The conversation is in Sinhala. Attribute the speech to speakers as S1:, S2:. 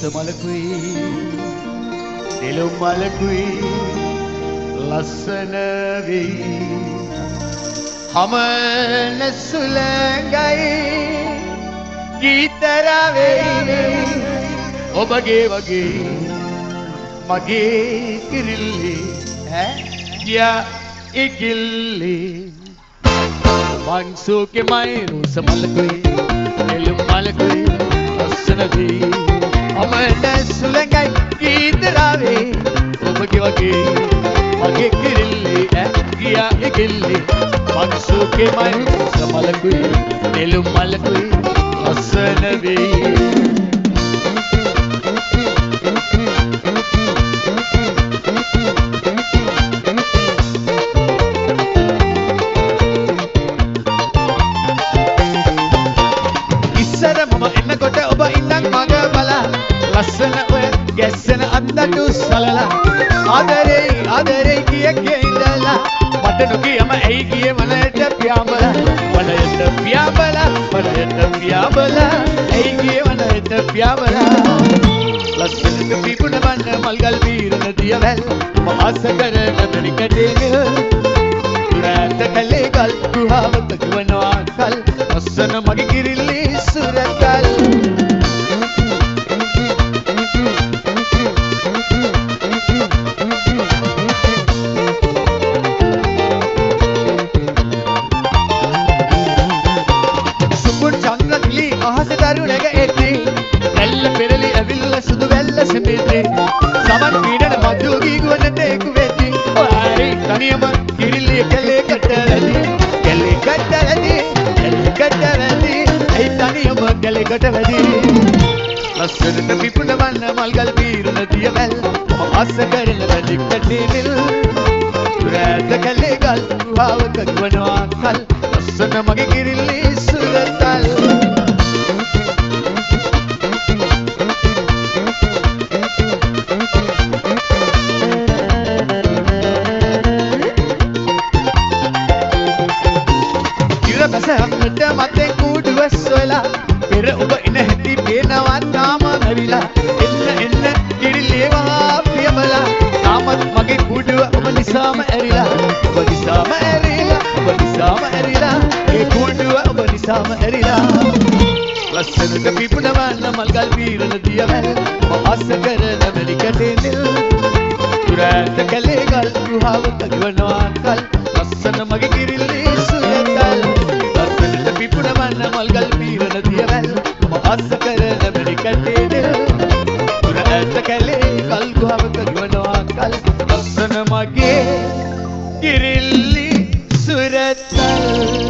S1: රෝස මලකුයි නෙළුම් මලකුයි ලස්සන වෙයි හම නැසුලඟයි ගීතර වෙයි ඔබගේ වගේ මගේ කිරිල්ලි ගියා ඉගිල්ලි මංසුගේ මයි රෝස මලකුයි නෙළුම් මලකුයි ලස්සන වෙයි හම නැසුලඟයි ගීතර වෙයි ඔබගේ වගේ මගේ කිරිල්ලි ගියා ඉගිල්ලි මංසුගේ මයි රෝස මලකුයි නෙළුම් මලකුයි ලස්සන වෙයි ලස්සන ඔය ගැස්සෙන අද්දටු සලලා ආදරේ කිය ඉඳලා මට නොකියම ඇයි ගියේ වනයට පියාඹලා ඇයි ගියේ වනයට පියාඹලා ලස්සනට පිපුණ වන්න මල්ගල් වීරන දියවැල් මාස කරන දෙනිකටේ දුරාත කලේ ගල් ගුහාවක ගවනවා කල් ලස්සන මගේ කිරිල්ලි සුරතල් සමන් පීඩන මධුගී ගුවනට එක් වෙති ඔයාරි තනියම කිරිල්ලි කැලේ කටවැදි ඇයි තනියම කැලේ කටවැදි ලස්සනට පිපුණ වන්න මල්ගල් වීරන දියවැල් ආස කරන වැඩි කටේ නිල් රැත කැලේ ගල් ගුහාවක ගවනවා කල් ලස්සන මගේ කිරිල්ලි සුරතල් මතේ කුඩුව සොයලා පෙර ඔබ ඉන හැටි පේනවා තාම නැවිලා එන්න කිරිල්ලේ වහා පියබලා තාමත් මගේ කුඩුව ඔබ නිසාම ඇරිලා ඒ කුඩුව ඔබ නිසාම ඇරිලා ලස්සනට පිපුණ වන්න මල්ගල් වීරන දියවැල් ආස කරන මෙලිකටේ නිල් දුරාත කැලේ ගල් ගුහාවක ගවනවා කල් ලස්සන මගේ කිරිල්ලි සුරතල් පිපුණ වන්න මල්ගල් පීරන දියවැල් ආස කරන මෙලිකටේ නිල් දුරාත කැලේ ගල් ගුහාවක ගවනවා කල් ලස්සන මගේ කිරිල්ලි සුරතල්